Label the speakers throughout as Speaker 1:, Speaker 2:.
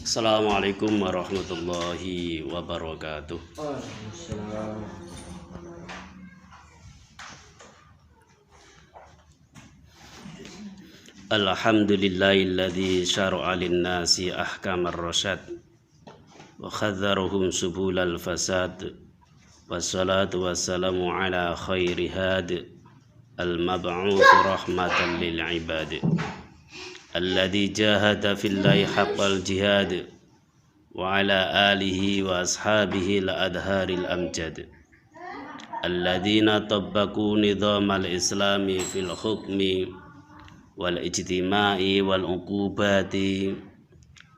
Speaker 1: Assalamualaikum warahmatullahi wabarakatuh. Alhamdulillahilladzi syara'a lin-nasi ahkamar rasyad wa khadzarahum subulal fasad. Wassalatu wassalamu ala khairi had al-mab'uts rahmatan lil ibad. Alladzi jahada fillahi haqqal jihad wa ala alihi wa ashabihi la-adharil amjad. Alladzina tabbaku nizamal islami fil hukmi wal ijtima'i wal uqubati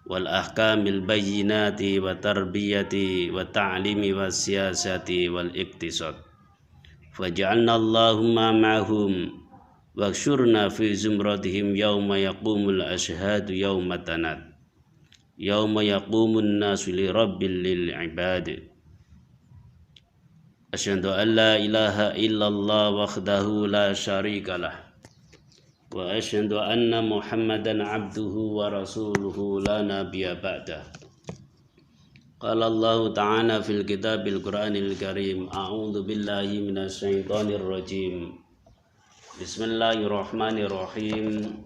Speaker 1: wal ahkamil bayyinati wa tarbiyati wa ta'limi wa siyasati wal iktisad. Faj'alna Allahumma ma'hum wakshurna fi zumratihim yawma yaqumul ashhadu yawma tanad yawma yaqumun nasu li rabbil lil ibad. Asyhadu an la ilaha illallah wahdahu la syarikalah wa asyhadu anna Muhammadan abduhu wa rasuluhu la nabiyya ba'dah. Qala Allah ta'ala fil kitabil Qur'anil Karim, a'udzu billahi minasy syaithanir rajim. Bismillahirrahmanirrahim.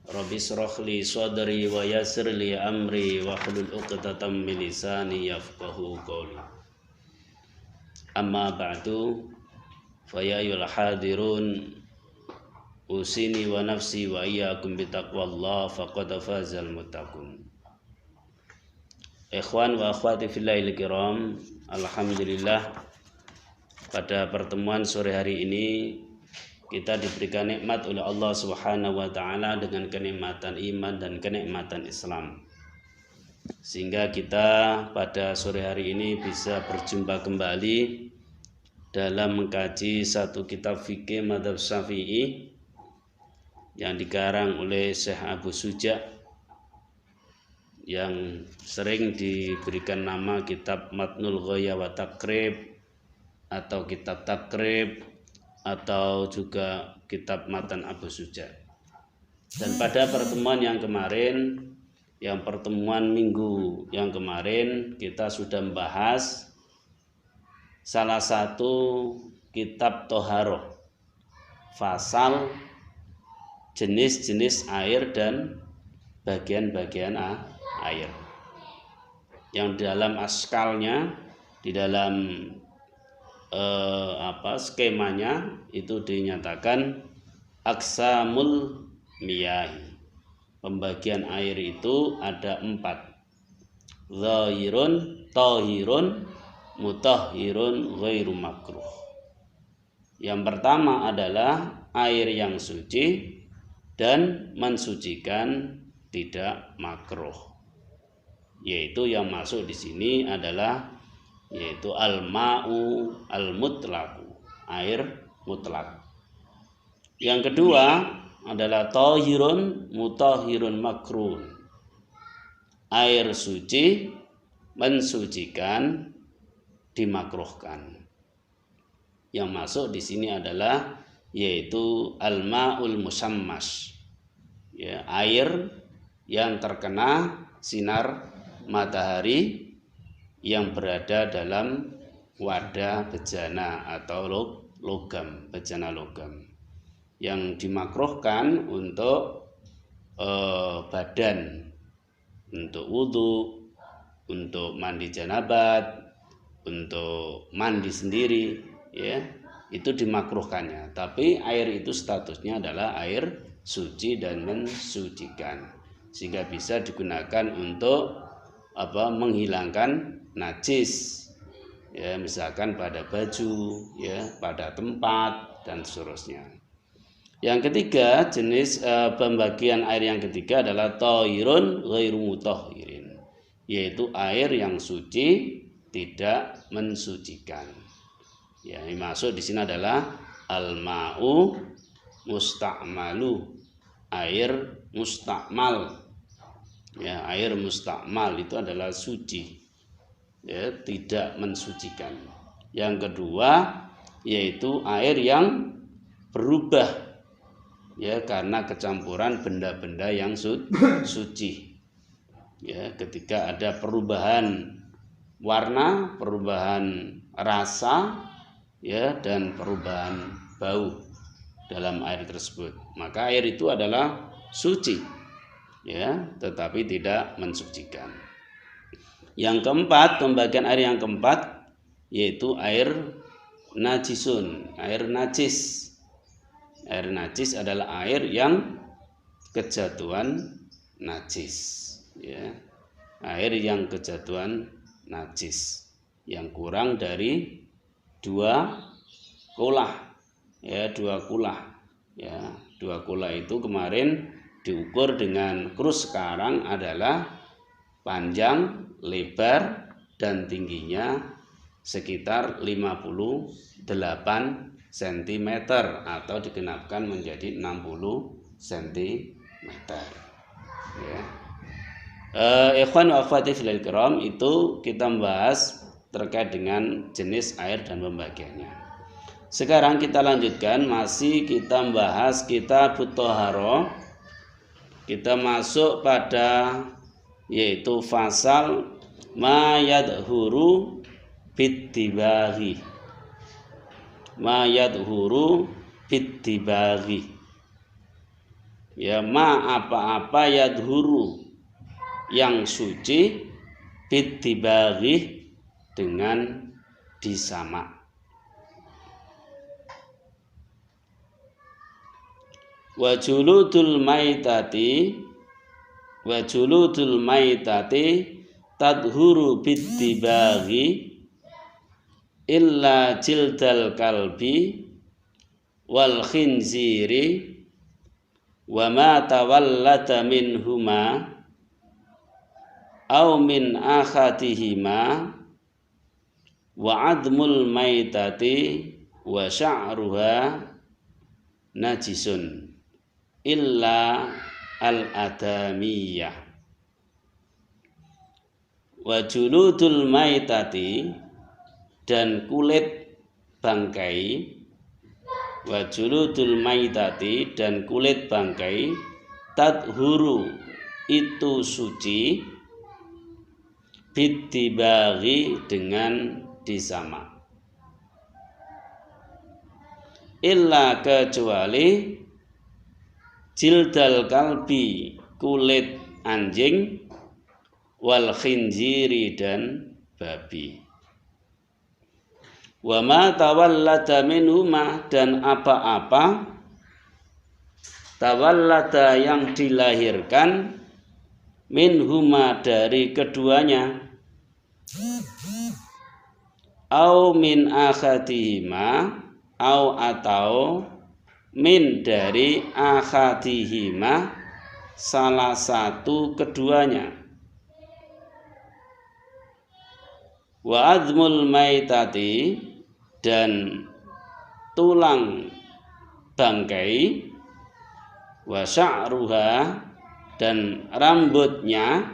Speaker 1: Rabbi shrah li sadri wa yassir li amri wa hlul 'uqdatam min lisani yafqahu qawli. Amma ba'du, fa ya ayyuhal hadirun, usini wa nafsi wa iyyakum bitaqwallah faqad fazal muttaqun. Ikhwan wa akhwati fillahil kiram, alhamdulillah pada pertemuan sore hari ini kita diberikan nikmat oleh Allah Subhanahu wa taala dengan kenikmatan iman dan kenikmatan Islam. Sehingga kita pada sore hari ini bisa berjumpa kembali dalam mengkaji satu kitab fikih madzhab Syafi'i yang dikarang oleh Syekh Abu Suja, yang sering diberikan nama kitab Matnul Ghaya wa Taqrib atau kitab Takrib atau juga kitab Matan Abu Suja. Dan pada pertemuan yang kemarin, yang pertemuan minggu yang kemarin, kita sudah membahas salah satu kitab Toharoh, fasal jenis-jenis air dan bagian-bagian air, yang dalam askalnya, di dalam skemanya itu dinyatakan aksamul miyahi. Pembagian air itu ada 4: zahirun, tahirun, mutahhirun, ghairu makruh. Yang pertama adalah air yang suci dan mensucikan, tidak makruh. Yaitu yang masuk di sini adalah yaitu al-ma'u al-mutlaqu, air mutlak. Yang kedua adalah tahirun, mutahhirun, makruh, air suci mensucikan, dimakruhkan. Yang masuk di sini adalah yaitu al-ma'ul musammas, ya, air yang terkena sinar matahari yang berada dalam wadah bejana atau logam, bejana logam, yang dimakruhkan untuk badan, untuk wudhu, untuk mandi janabat, untuk mandi sendiri, ya, itu dimakruhkannya. Tapi air itu statusnya adalah air suci dan mensucikan, sehingga bisa digunakan untuk menghilangkan najis, ya, misalkan pada baju, ya, pada tempat dan seterusnya. Yang ketiga, jenis pembagian air yang ketiga adalah tahirun ghairu mutahhirin, yaitu air yang suci tidak mensucikan. Ya, yang masuk di sini adalah al-ma'u musta'malu, air mustakmal. Ya, air mustakmal itu adalah suci, ya, tidak mensucikan. Yang kedua yaitu air yang berubah ya, karena kecampuran benda-benda yang suci. Ya, ketika ada perubahan warna, perubahan rasa, ya, dan perubahan bau dalam air tersebut, maka air itu adalah suci, ya, tetapi tidak mensucikan. Yang keempat, pembagian air yang keempat yaitu air najisun, air najis. Air najis adalah air yang kejatuhan najis, ya, air yang kejatuhan najis yang kurang dari 2 kulah, ya, 2 kulah, ya, 2 kulah itu kemarin diukur dengan krus, sekarang adalah panjang, lebar, dan tingginya sekitar 58 cm atau digenapkan menjadi 60 cm, ya. Ikhwan wa akhwati fillah kiram, itu kita membahas terkait dengan jenis air dan pembagiannya. Sekarang kita lanjutkan, masih kita membahas kitabut thaharah. Kita masuk pada yaitu fasal ma yadhuru bittibaghi. Ma yadhuru bittibaghi, ya, ma apa-apa yadhuru yang suci, bittibaghi dengan disamak. Wa juludul maitati tadhuru bittibaghi illa jildal kalbi wal khinziri wa ma tawallata minhuma aw min akhatihima wa admul maitati wa sya'ruha najisun illa al-adamiyah. Wa juludul maitati, dan kulit bangkai, wa juludul maitati, dan kulit bangkai, tadhuru, itu suci, bittibaghi, dengan disamak, illa, kecuali, jildal kalbi, kulit anjing, wal khinziri, dan babi, wa ma tawallada minhuma, dan apa-apa tawallada yang dilahirkan, minhuma, dari keduanya, au min akhadihima, au, atau, min, dari akhadihima, salah satu keduanya, wa azmul maitati, dan tulang bangkai, wa sya'ruha, dan rambutnya,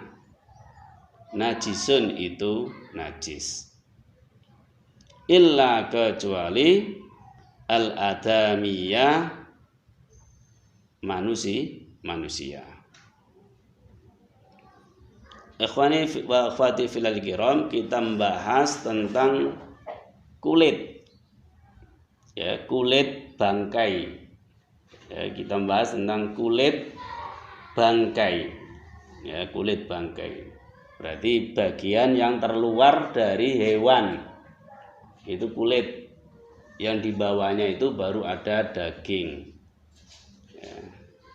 Speaker 1: najisun, itu najis, illa, kecuali, al-adamiyah, manusia. Ikhwani wa akhwati filal kiram, kita membahas tentang kulit, ya, kulit bangkai, ya, kita membahas tentang kulit bangkai, ya, kulit bangkai berarti bagian yang terluar dari hewan, itu kulit, yang di bawahnya itu baru ada daging, ya,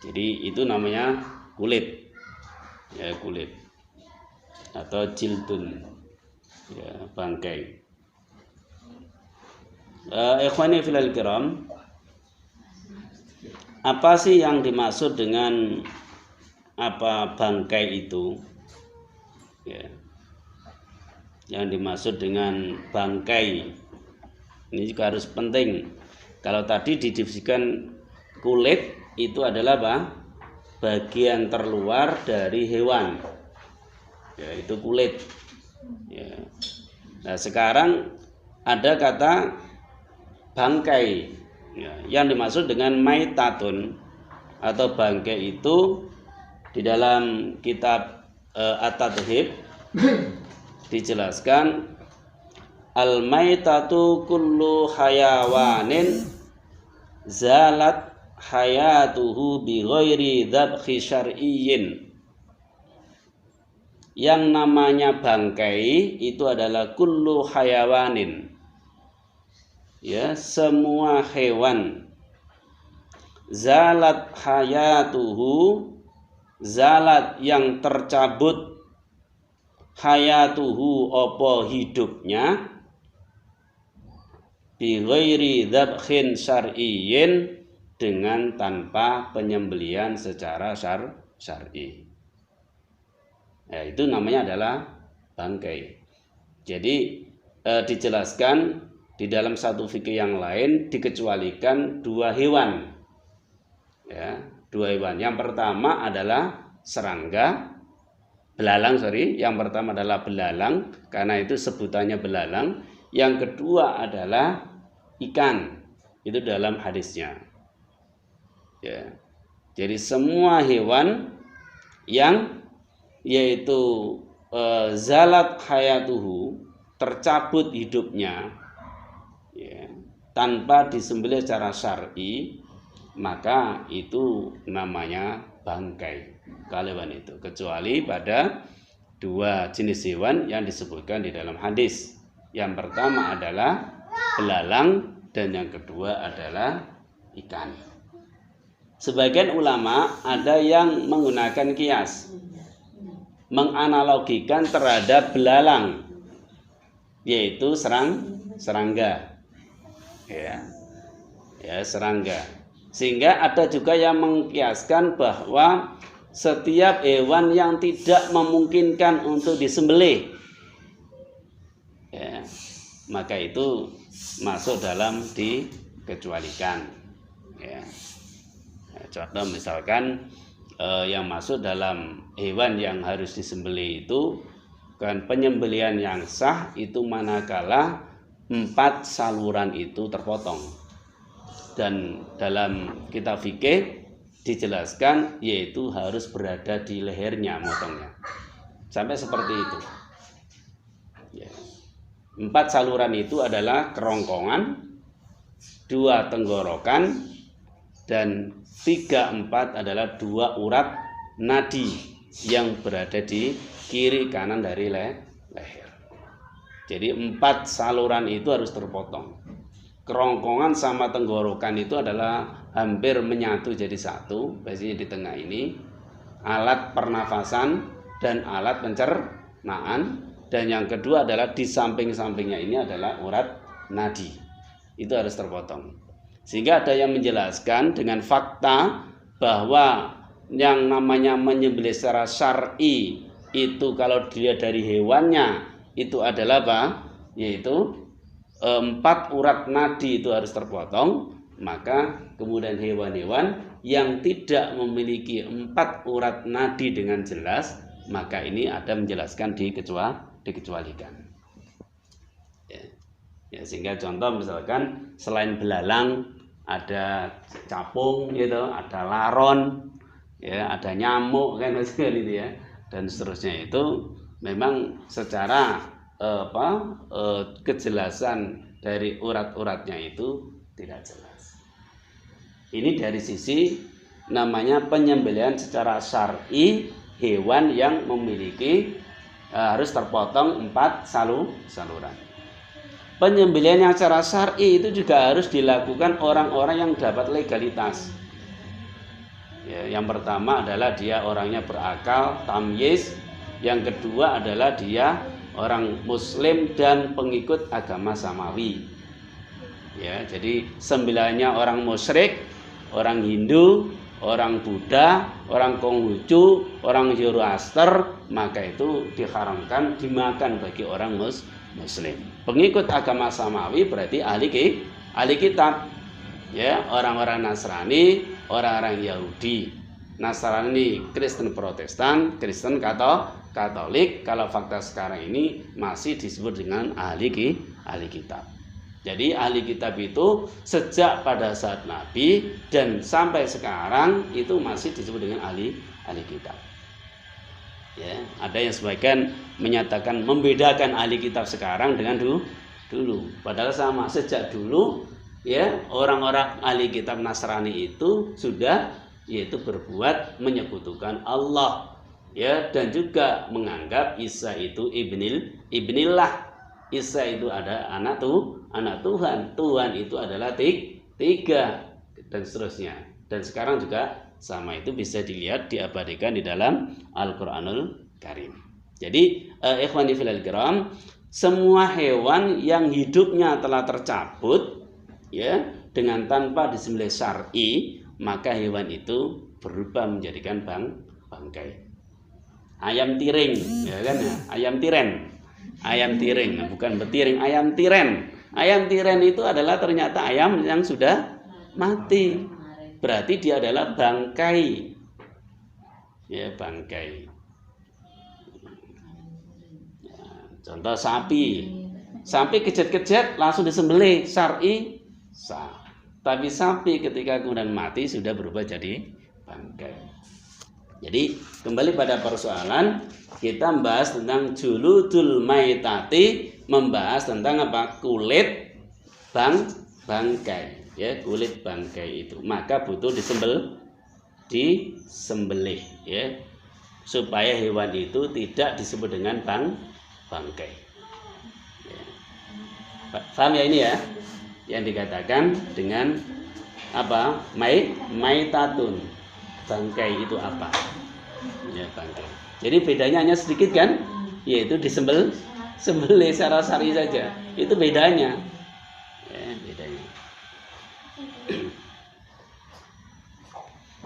Speaker 1: jadi itu namanya kulit, ya, kulit atau jildun, ya, bangkai. Ikhwani filal kiram, apa sih yang dimaksud dengan apa bangkai itu, ya, yang dimaksud dengan bangkai ini juga harus penting. Kalau tadi didivisikan kulit itu adalah apa? Bagian terluar dari hewan, ya, itu kulit, ya. Nah, sekarang ada kata bangkai, ya, yang dimaksud dengan maitatun, atau bangkai itu di dalam kitab At-Tadhib dijelaskan al-maitatu kullu hayawanin zalat hayatuhu bi ghairi dzabhi syar'iyyin. Yang namanya bangkai itu adalah kullu hayawanin, ya, semua hewan, zalat hayatuhu, zalat yang tercabut, hayatuhu opo hidupnya, bi ghairi dzabhin syar'iyyin, dengan tanpa penyembelian secara syar'i. Ya, itu namanya adalah bangkai. Jadi dijelaskan di dalam satu fikih yang lain dikecualikan dua hewan. Ya, dua hewan. Yang pertama adalah serangga, belalang, Yang pertama adalah belalang, karena itu sebutannya belalang. Yang kedua adalah ikan. Itu dalam hadisnya. Ya. Jadi semua hewan yang yaitu zalat hayatuhu, tercabut hidupnya, ya, tanpa disembelih secara syar'i, maka itu namanya bangkai kalewan itu, kecuali pada dua jenis hewan yang disebutkan di dalam hadis. Yang pertama adalah belalang dan yang kedua adalah ikan. Sebagian ulama ada yang menggunakan kias, menganalogikan terhadap belalang, yaitu serangga, ya, serangga. Sehingga ada juga yang mengkiaskan bahwa setiap hewan yang tidak memungkinkan untuk disembelih, ya, maka itu masuk dalam dikecualikan. Ya. Contoh misalkan yang masuk dalam hewan yang harus disembelih itu kan penyembelihan yang sah itu manakala 4 saluran itu terpotong. Dan dalam kitab fikih dijelaskan yaitu harus berada di lehernya motongnya. Sampai seperti itu. Ya. 4 saluran itu adalah kerongkongan, 2 tenggorokan, dan 3/4 adalah 2 urat nadi yang berada di kiri kanan dari leher. Jadi 4 saluran itu harus terpotong. Kerongkongan sama tenggorokan itu adalah hampir menyatu jadi satu, biasanya di tengah ini alat pernafasan dan alat pencernaan, dan yang kedua adalah di samping-sampingnya ini adalah urat nadi. Itu harus terpotong. Sehingga ada yang menjelaskan dengan fakta bahwa yang namanya menyembelih secara syar'i itu kalau dilihat dari hewannya itu adalah apa? Yaitu 4 urat nadi itu harus terpotong. Maka kemudian hewan-hewan yang tidak memiliki 4 urat nadi dengan jelas, maka ini ada menjelaskan dikecualikan. Ya, sehingga contoh misalkan selain belalang ada capung gitu, ada laron, ya, ada nyamuk kan gitu ya, dan seterusnya. Itu memang secara kejelasan dari urat-uratnya itu tidak jelas. Ini dari sisi namanya penyembelihan secara syar'i hewan yang memiliki harus terpotong 4 saluran. Penyembelihan yang secara syar'i itu juga harus dilakukan orang-orang yang dapat legalitas. Ya, yang pertama adalah dia orangnya berakal, tamyiz. Yang kedua adalah dia orang muslim dan pengikut agama samawi. Ya, jadi sembilannya orang musyrik, orang Hindu, orang Buddha, orang Konghucu, orang Zoroaster, maka itu diharamkan dimakan bagi orang muslim. Pengikut agama samawi berarti ahli kitab. Ya, orang-orang Nasrani, orang-orang Yahudi. Nasrani, Kristen Protestan, Kristen Katolik, kalau fakta sekarang ini masih disebut dengan ahli kitab. Jadi ahli kitab itu sejak pada saat Nabi dan sampai sekarang itu masih disebut dengan ahli kitab. Ya, ada yang sebagian menyatakan membedakan ahli kitab sekarang dengan dulu. Padahal sama, sejak dulu ya orang-orang ahli kitab Nasrani itu sudah yaitu berbuat menyekutukan Allah ya, dan juga menganggap Isa itu ibnillah. Isa itu ada anak Tuhan. Tuhan itu adalah tiga dan seterusnya. Dan sekarang juga sama, itu bisa dilihat diabadikan di dalam Al-Qur'anul Karim. Jadi ikhwani filal kiram, semua hewan yang hidupnya telah tercabut ya dengan tanpa disembelih syar'i, maka hewan itu berubah menjadikan bangkai. Ayam tiring ya kan ya, ayam tiring, bukan betiring, ayam tiren. Ayam tiren itu adalah ternyata ayam yang sudah mati. Berarti dia adalah bangkai. Ya, bangkai. Ya, contoh sapi. Sapi kejet-kejet langsung disembelih, syar'i sah. Tapi sapi ketika kemudian mati sudah berubah jadi bangkai. Jadi kembali pada persoalan, kita membahas tentang juludul maitati, membahas tentang apa? Kulit bangkai, ya, kulit bangkai itu. Maka butuh disembelih, ya, supaya hewan itu tidak disebut dengan bangkai. Ya. Paham ya ini ya? Yang dikatakan dengan apa? Maitatun. Bangkai itu apa? Ya, bangkai. Jadi bedanya hanya sedikit kan? Yaitu sembelih secara syar'i saja. Itu bedanya. Ya, bedanya.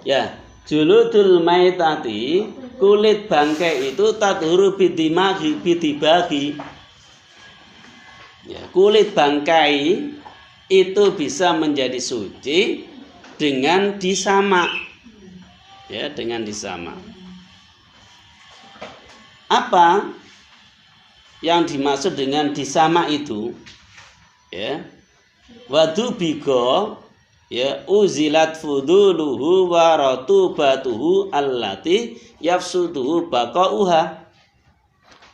Speaker 1: Ya, juludul maitati, kulit bangkai itu tadhuru bidibagi. Ya, kulit bangkai itu bisa menjadi suci dengan disamak. Ya, dengan disamak. Apa yang dimaksud dengan disamak itu? Ya, wadubigo, ya, uzilat fuduluhu wa ratubatuhu allati yafsuduhu baqauha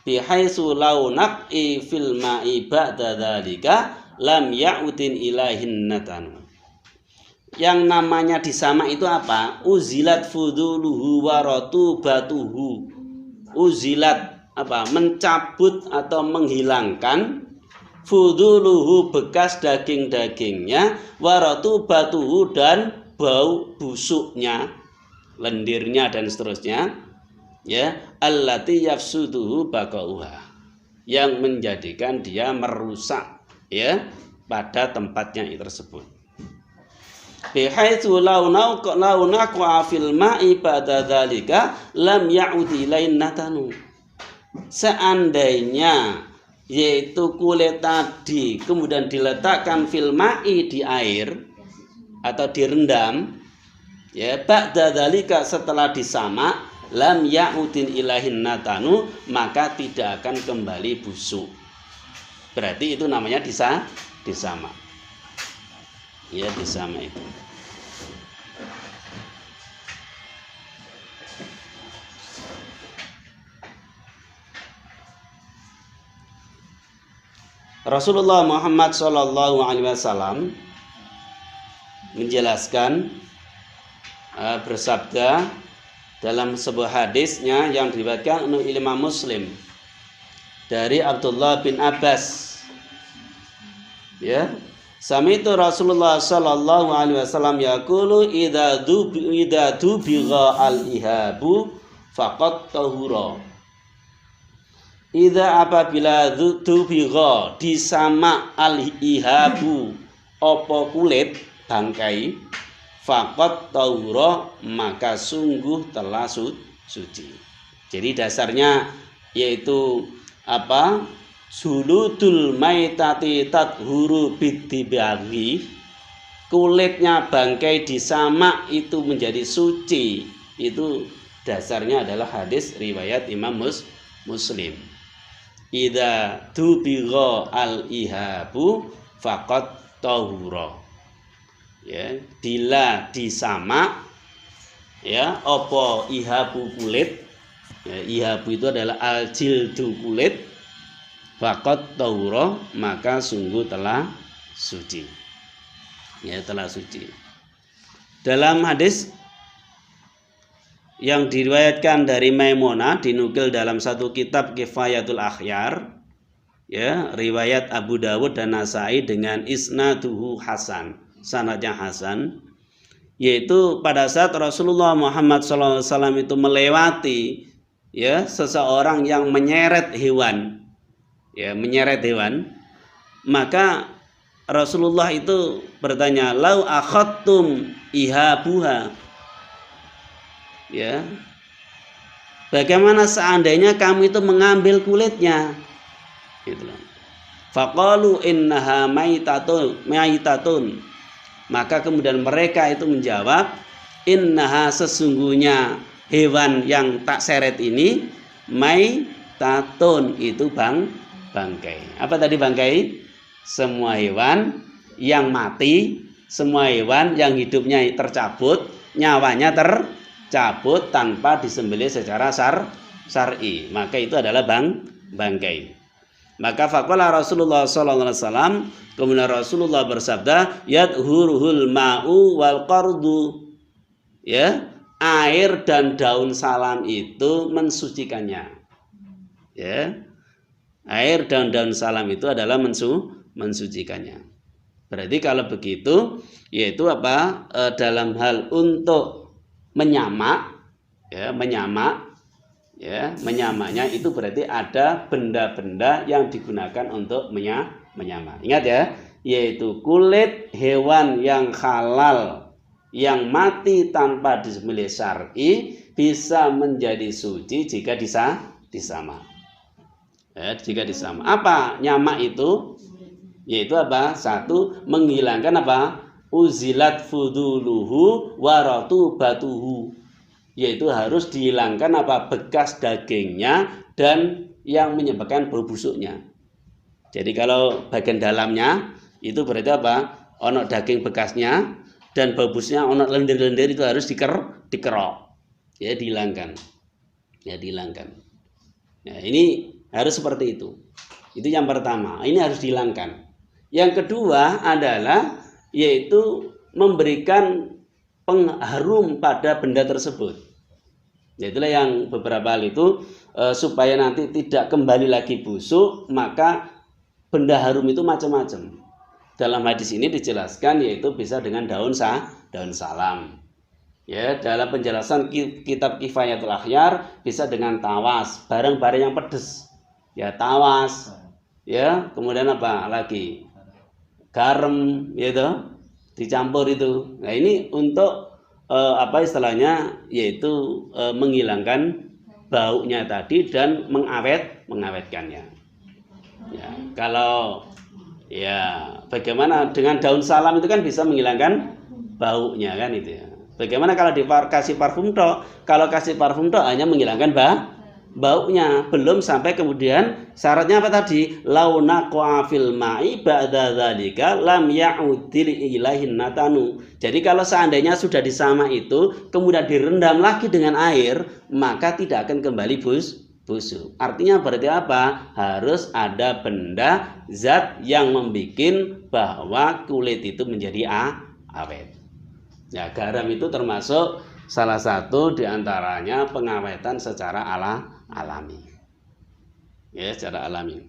Speaker 1: bihaitsu law naqi fil ma'i ba'da dzalika lam ya'udin ilahin natanu. Yang namanya disamak itu apa? Uzilat fuduluhu wa ratubatuhu. Uzilat apa? Mencabut atau menghilangkan fuduluhu, bekas daging-dagingnya, wa ratubatuhu, dan bau busuknya, lendirnya dan seterusnya, ya, allati yafsuduhu baqauha, yang menjadikan dia merusak ya pada tempatnya tersebut. Bihaitsu launaqwa fil ma'i ba'da dzalika lam ya'ud ilain natanu. Seandainya yaitu kulit tadi kemudian diletakkan fil ma'i, di air atau direndam, ya, ba'da dzalika, setelah disamak, lam ya'udin ilahin natanu, maka tidak akan kembali busuk. Berarti itu namanya disamak. Ya, disamak itu. Rasulullah Muhammad Sallallahu Alaihi Wasallam menjelaskan, bersabda dalam sebuah hadisnya yang diriwayatkan oleh Imam Muslim dari Abdullah bin Abbas, ya, sami'tu Rasulullah Sallallahu Alaihi Wasallam yaqulu idza dubigha al-ihabu faqad tahura. Idza, apabila dubigha, disamak, al-ihabu, opo kulit bangkai, faqad tahura, maka sungguh telah suci. Jadi dasarnya yaitu apa? Juludul maitati tadhuru bidibagi, kulitnya bangkai disamak itu menjadi suci. Itu dasarnya adalah hadis riwayat Imam Muslim. Idza dubigha al-ihabu faqad tahura. Ya, bila disamak ya apa ihabu kulit, ya, ihabu itu adalah al-jildu kulit, faqad tahura, maka sungguh telah suci. Ya, telah suci. Dalam hadis yang diriwayatkan dari Maimunah, dinukil dalam satu kitab Kifayatul Akhyar, ya, riwayat Abu Dawud dan Nasai dengan isnaduhu hasan, sanadnya hasan, yaitu pada saat Rasulullah Muhammad SAW itu melewati ya seseorang yang menyeret hewan, ya, menyeret hewan, maka Rasulullah itu bertanya, lau akhadtum ihabuha, ya, bagaimana seandainya kamu itu mengambil kulitnya, gitu. Faqalu innaha maitatun, maka kemudian mereka itu menjawab, innaha, sesungguhnya hewan yang tak seret ini, maitatun, itu bangkai. Apa tadi bangkai? Semua hewan yang mati, semua hewan yang hidupnya tercabut, nyawanya tercabut tanpa disembelih secara syar'i, maka itu adalah bangkai. Maka faqala Rasulullah sallallahu alaihi wasallam, kemudian Rasulullah bersabda, yadhuruhul ma'u wal qardu, ya, air dan daun salam itu mensucikannya. Ya, air dan daun salam itu adalah mensucikannya. Berarti kalau begitu, yaitu apa? Dalam hal untuk menyamak, ya, menyamaknya itu berarti ada benda-benda yang digunakan untuk menyamak. Ingat ya, yaitu kulit hewan yang halal yang mati tanpa disembelih syar'i bisa menjadi suci jika disamak. Ya, jika disamak. Apa nyamak itu? Yaitu apa? Satu, menghilangkan apa? Uzilat fuduluhu waratubatuhu, yaitu harus dihilangkan apa? Bekas dagingnya dan yang menyebabkan bau busuknya. Jadi kalau bagian dalamnya itu berarti apa? Ono daging bekasnya dan bau busuknya, ono lendir-lendir, itu harus dikerok. Ya, dihilangkan. Ya, dihilangkan. Ya, ini harus seperti itu. Itu yang pertama. Ini harus dihilangkan. Yang kedua adalah yaitu memberikan pengharum pada benda tersebut. Itulah yang beberapa hal itu supaya nanti tidak kembali lagi busuk, maka benda harum itu macam-macam. Dalam hadis ini dijelaskan yaitu bisa dengan daun salam. Ya, dalam penjelasan kitab Kifayatul Akhyar bisa dengan tawas, barang-barang yang pedes. Ya, tawas. Ya, kemudian apa lagi? Garam, gitu, dicampur itu. Nah, ini untuk apa istilahnya, yaitu menghilangkan baunya tadi dan mengawetkannya. Ya, kalau ya bagaimana dengan daun salam itu kan bisa menghilangkan baunya kan itu ya. Bagaimana kalau dikasih parfum tok? Kalau kasih parfum tok hanya menghilangkan baunya, belum sampai kemudian syaratnya apa tadi? Launa qafil ma'i ba'da dzalika lam ya'udil ilaihin natanu. Jadi kalau seandainya sudah disamak itu kemudian direndam lagi dengan air, maka tidak akan kembali busuk. Artinya berarti apa? Harus ada benda zat yang membuat bahwa kulit itu menjadi awet. Ya, garam itu termasuk salah satu diantaranya pengawetan secara alami. Ya, secara alami.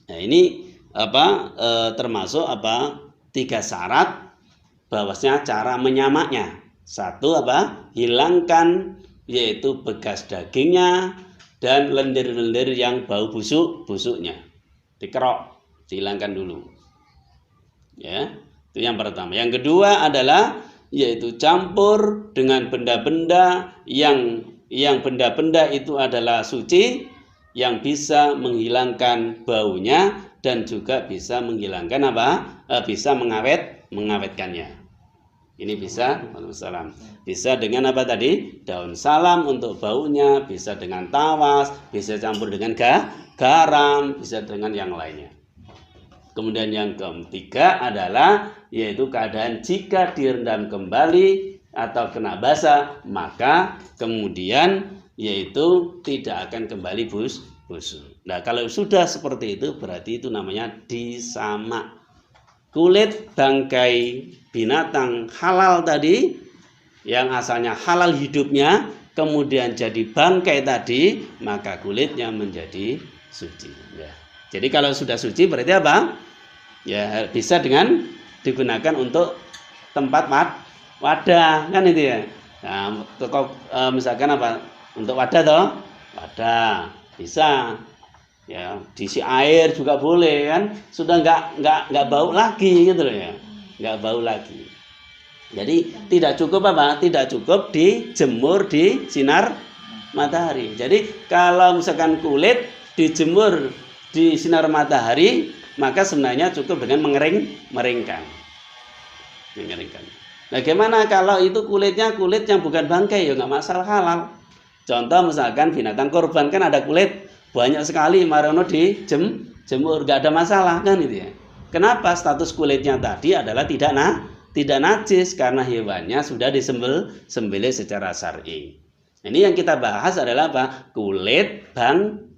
Speaker 1: Nah, ini apa? Termasuk apa? 3 syarat bahwasanya cara menyamaknya. Satu apa? Hilangkan yaitu bekas dagingnya dan lendir-lendir yang bau busuknya. Dikerok, dihilangkan dulu. Ya, itu yang pertama. Yang kedua adalah yaitu campur dengan benda-benda yang benda-benda itu adalah suci, yang bisa menghilangkan baunya dan juga bisa menghilangkan apa? Bisa mengawetkannya. Ini bisa, bisa dengan apa tadi? Daun salam untuk baunya, bisa dengan tawas, bisa campur dengan garam, bisa dengan yang lainnya. Kemudian yang ketiga adalah yaitu keadaan jika direndam kembali atau kena basah, maka kemudian yaitu tidak akan kembali busuk. Nah, kalau sudah seperti itu berarti itu namanya disamak. Kulit bangkai binatang halal tadi yang asalnya halal hidupnya kemudian jadi bangkai tadi, maka kulitnya menjadi suci ya. Jadi kalau sudah suci berarti apa? Ya bisa dengan digunakan untuk tempat wadah kan itu ya. Nah, misalkan apa? Untuk wadah toh? Wadah bisa. Ya, diisi air juga boleh kan. Sudah enggak bau lagi gitu loh ya. Enggak bau lagi. Jadi tidak cukup apa? Tidak cukup dijemur di sinar matahari. Jadi kalau misalkan kulit dijemur di sinar matahari, maka sebenarnya cukup dengan mengeringkan. Nah, gimana kalau itu kulitnya kulit yang bukan bangkai? Ya nggak masalah, halal. Contoh misalkan binatang korban kan ada kulit banyak sekali, marono dijemur nggak ada masalah kan itu ya. Kenapa? Status kulitnya tadi adalah tidak najis karena hewannya sudah disembelih secara syar'i. Ini yang kita bahas adalah apa? Kulit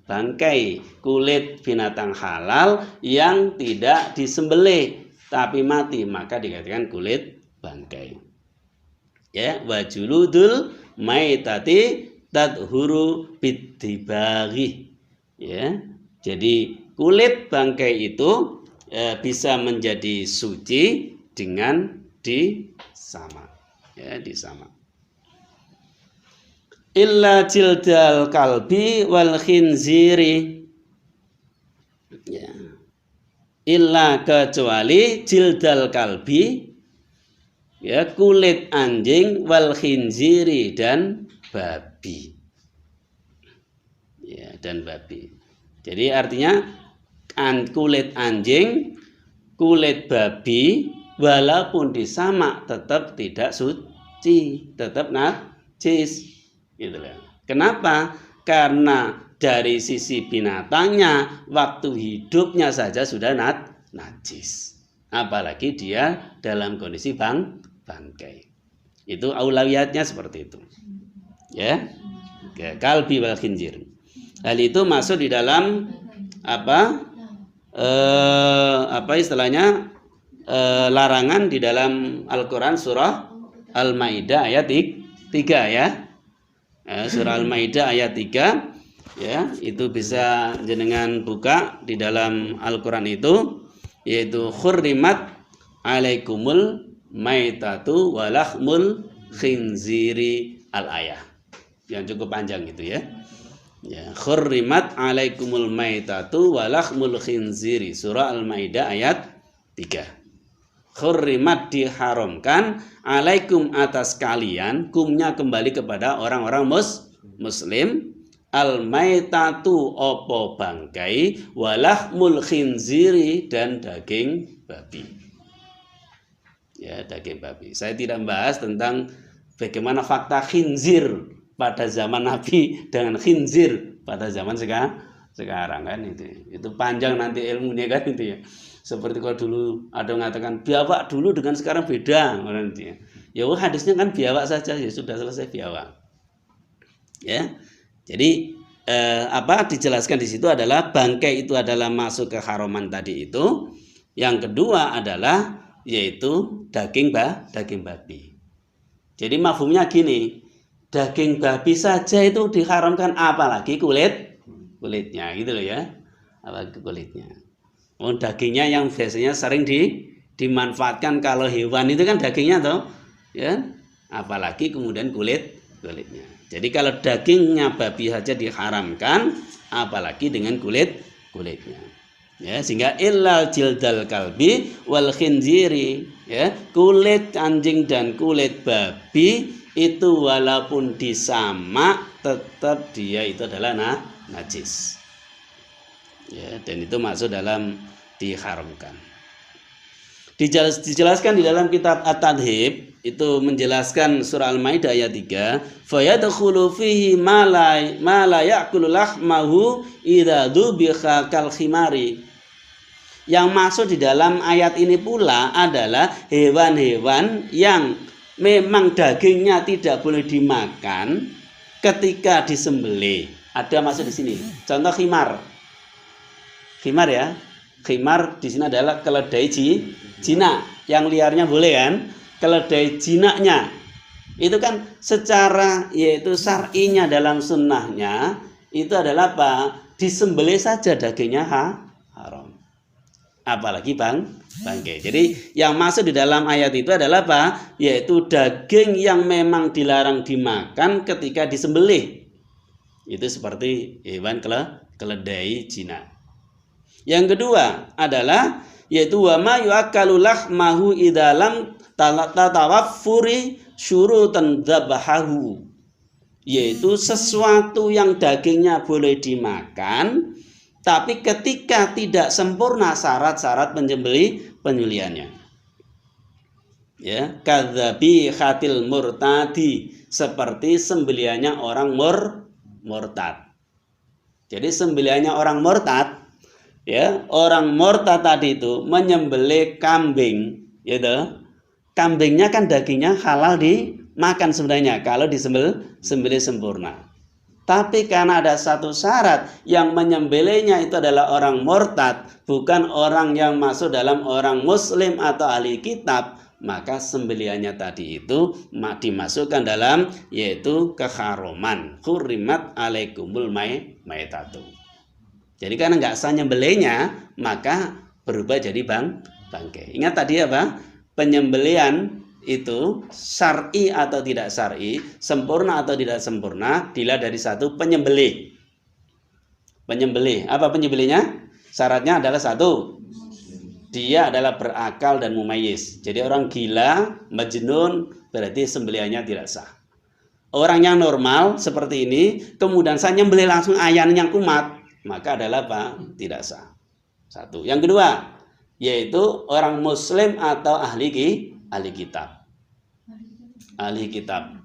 Speaker 1: bangkai, kulit binatang halal yang tidak disembelih tapi mati, maka dikatakan kulit bangkai. Ya, wajuludul maitati tadhuru bidibaghi. Ya. Jadi kulit bangkai itu bisa menjadi suci dengan disamak. Ya, disamak. Illa jildal kalbi wal khinziri. Ya. Illa kecuali jildal kalbi, ya, kulit anjing, wal khinziri dan babi. Ya, dan babi. Jadi artinya kulit anjing, kulit babi walaupun disamak tetap tidak suci, tetap najis. Gitu loh. Kenapa? Karena dari sisi binatangnya waktu hidupnya saja sudah najis. Apalagi dia dalam kondisi bangkai. Itu aulawiyatnya seperti itu. Ya. Kalbi wal khinzir. Hal itu masuk di dalam apa istilahnya larangan di dalam Al-Qur'an surah Al-Maidah ayat 3 ya. Surah Al-Maidah ayat 3 ya, itu bisa jenengan buka di dalam Al-Qur'an itu, yaitu khurrimat alaikumul maitatu walahmul khinziri al-ayah. Yang cukup panjang itu ya. Ya, khurrimat alaikumul maitatu walahmul khinziri, surah Al-Maidah ayat 3. Khurrimat diharamkan, alaikum atas kalian, kumnya kembali kepada orang-orang muslim, al-maitatu opo bangkai, walahmul khinziri dan daging babi. Ya, daging babi. Saya tidak membahas tentang bagaimana fakta khinzir pada zaman Nabi dengan khinzir pada zaman sekarang kan itu panjang nanti ilmunya kan itu ya. Seperti kalau dulu ada mengatakan biawak dulu dengan sekarang beda nanti. Ya hadisnya kan biawak saja, ya sudah selesai biawak. Ya. Jadi dijelaskan di situ adalah bangkai itu adalah masuk ke haraman tadi itu. Yang kedua adalah yaitu daging babi. Jadi mafhumnya gini, daging babi saja itu diharamkan, apalagi kulitnya gitu loh ya. Apalagi kulitnya. Dagingnya yang biasanya sering dimanfaatkan kalau hewan itu kan dagingnya toh, ya. Apalagi kemudian kulitnya. Jadi kalau dagingnya babi saja diharamkan, apalagi dengan kulitnya. Ya, sehingga illal jildal kalbi wal khinziri, ya, kulit anjing dan kulit babi itu walaupun disamak tetap dia itu adalah najis. Ya, dan itu masuk dalam diharamkan. Dijelaskan di dalam kitab At-Tadhib, itu menjelaskan surah Al-Maidah ayat 3, fa yadkhulu fihi ma la ya'kulu lahmahu idza dubiha kal khimari. Yang masuk di dalam ayat ini pula adalah hewan-hewan yang memang dagingnya tidak boleh dimakan ketika disembelih. Ada masuk di sini. Contoh khimar. Khimar ya. Khimar di sini adalah keledai jinak. Yang liarnya boleh kan? Keledai jinaknya. Itu kan secara yaitu syar'inya dalam sunnahnya itu adalah apa? Disembelih saja dagingnya haram. Apalagi bangkai. Jadi yang masuk di dalam ayat itu adalah apa? Yaitu daging yang memang dilarang dimakan ketika disembelih. Itu seperti hewan keledai jinak. Yang kedua adalah yaitu wa ma yu'akkalu lahmahu idalam tatawaffuri syurutan dzabahahu, yaitu sesuatu yang dagingnya boleh dimakan tapi ketika tidak sempurna syarat-syarat penyembelihannya. Ya, kadzabi khatil murtadi, seperti sembelihannya orang murtad. Jadi sembelihannya orang murtad, ya, orang murtad tadi itu menyembelih kambing, gitu. Kambingnya kan dagingnya halal dimakan sebenarnya kalau disembelih sempurna. Tapi karena ada satu syarat, yang menyembelihnya itu adalah orang murtad, bukan orang yang masuk dalam orang muslim atau ahli kitab, maka sembelihannya tadi itu dimasukkan dalam yaitu keharaman. Hurrimat alaikumul maitatu. Jadi karena nggak sah nyembelihnya, maka berubah jadi bangkai. Ingat tadi apa? Penyembelihan itu syar'i atau tidak syar'i, sempurna atau tidak sempurna, dilihat dari satu penyembelih. Penyembelih, apa penyembelihnya? Syaratnya adalah satu, dia adalah berakal dan mumayyiz. Jadi orang gila, majnun, berarti sembelihannya tidak sah. Orang yang normal seperti ini, kemudian saya nyembelih langsung ayam yang kumat, maka adalah apa? Tidak sah. Satu. Yang kedua, yaitu orang muslim atau ahli kitab. Ahli kitab,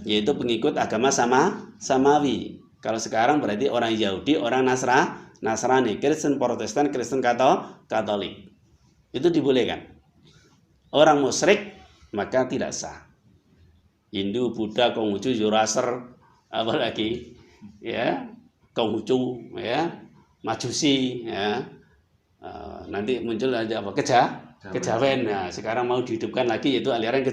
Speaker 1: yaitu pengikut agama samawi. Kalau sekarang berarti orang Yahudi, orang Nasrani, Kristen Protestan, Kristen Katolik. Itu dibolehkan. Orang musyrik maka tidak sah. Hindu, Buddha, Konghucu, Zoroaster, apalagi ya, Konghucu, ya, Majusi, ya. Nanti muncul aja apa kejawen. Nah, sekarang mau dihidupkan lagi yaitu aliran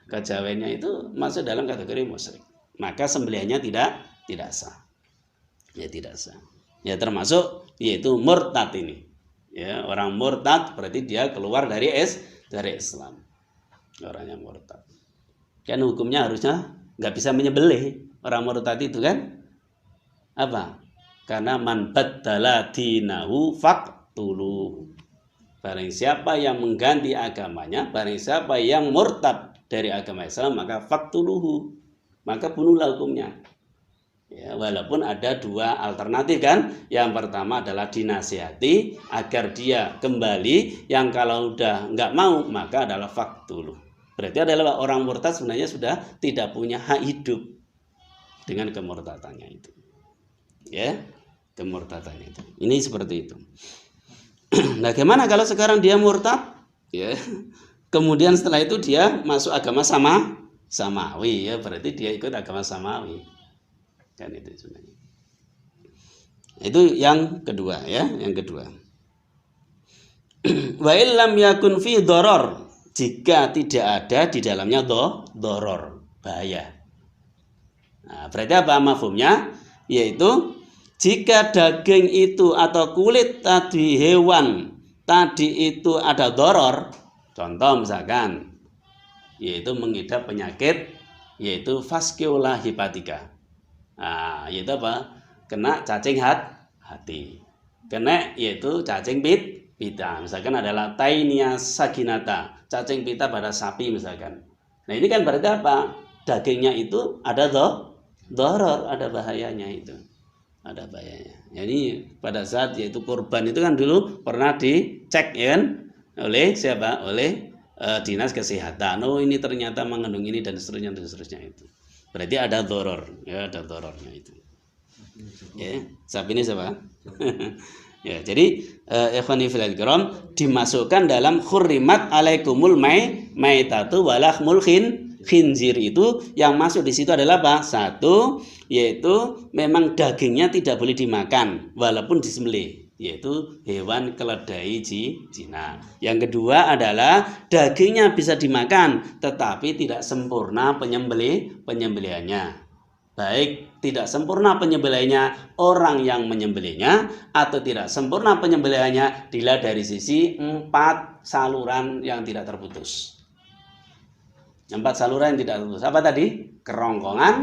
Speaker 1: kejawennya, itu masuk dalam kategori musyrik. Maka sembelihannya tidak sah. Ya tidak sah. Ya termasuk yaitu murtad ini. Ya, orang murtad berarti dia keluar dari Islam. Orang yang murtad. Kan hukumnya harusnya nggak bisa menyembelih orang murtad itu kan? Apa? Karena man baddala dinahu faqtulu. Barang siapa yang mengganti agamanya, barang siapa yang murtad dari agama Islam, maka faqtuluhu, maka bunuhlah hukumnya. Ya, walaupun ada dua alternatif kan. Yang pertama adalah dinasihati agar dia kembali, yang kalau udah nggak mau maka adalah faqtuluh. Berarti adalah orang murtad sebenarnya sudah tidak punya hak hidup dengan kemurtadannya itu. Ya, kemurtadannya itu. Ini seperti itu. Nah, gimana kalau sekarang dia murtad? Ya. Kemudian setelah itu dia masuk agama samawi, ya, berarti dia ikut agama samawi. Kan itu sebenarnya. Itu yang kedua, ya, yang kedua. Wa illam yakun fi doror, jika tidak ada di dalamnya doror, bahaya. Nah, berarti apa mafhumnya? Yaitu jika daging itu atau kulit tadi hewan tadi itu ada doror, contoh misalkan yaitu mengidap penyakit yaitu fasciola hepatica. Nah, yaitu apa? Kena cacing hati. Kena yaitu cacing pita. Misalkan adalah Taenia saginata, cacing pita pada sapi misalkan. Nah, ini kan berarti apa? Dagingnya itu ada doror, ada bahayanya itu. Ada bahayanya. Jadi pada saat yaitu korban itu kan dulu pernah dicek ya kan oleh siapa? Oleh dinas kesehatan. Oh, ini ternyata mengandung ini dan seterusnya itu. Berarti ada doror, ya, ada dorornya itu. Ya, sapi ini siapa? Ya, jadi ikhwani fillah kiram dimasukkan dalam hurrimat alaikumul maitatu walahmul khinzir, itu yang masuk di situ adalah apa? Satu, yaitu memang dagingnya tidak boleh dimakan walaupun disembelih, yaitu hewan keledai jinak. Yang kedua adalah dagingnya bisa dimakan tetapi tidak sempurna penyembelihannya. Baik tidak sempurna penyembelihannya orang yang menyembelihnya atau tidak sempurna penyembelihannya dilihat dari sisi 4 saluran yang tidak terputus. 4 saluran yang tidak terputus. Apa tadi? Kerongkongan,